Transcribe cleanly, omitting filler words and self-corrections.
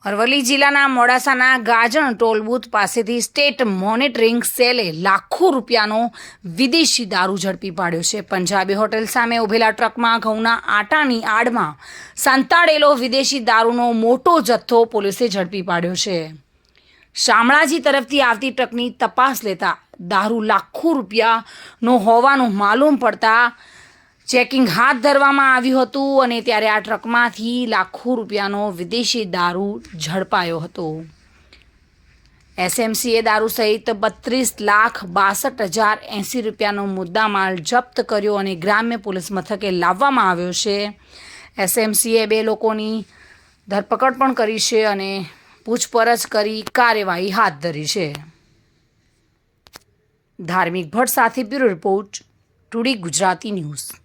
અરવલ્લી જિલ્લાના મોડાસાના Gajan toll booth પાસેથી state monitoring સેલે લાખો રૂપિયાનો વિદેશી દારૂ ઝડપી પાડ્યો છે. પંજાબી હોટેલ સામે ઉભેલા ટ્રકમાં ઘઉંના આટાની આડમાં સંતાડેલો વિદેશી દારૂનો મોટો જથ્થો પોલીસે ઝડપી પાડ્યો છે. શામળાજી તરફથી આવતી ટ્રકની તપાસ લેતા દારૂ લાખો રૂપિયાનો હોવાનું માલુમ પડતા ચેકિંગ હાથ ધરવામાં આવ્યું હતું અને ત્યારે આ ટ્રકમાંથી લાખો રૂપિયાનો વિદેશી દારૂ ઝડપાયો હતો. એસએમસીએ દારૂ સહિત 32,62,080 રૂપિયાનો મુદ્દામાલ જપ્ત કર્યો અને ગ્રામ્ય પોલીસ મથકે લાવવામાં આવ્યો છે. એસએમસીએ 2 લોકોની ધરપકડ પણ કરી છે અને પૂછપરછ કરી કાર્યવાહી હાથ ધરી છે. ધાર્મિક ભટ્ટ સાથે bureau report, today Gujarati news.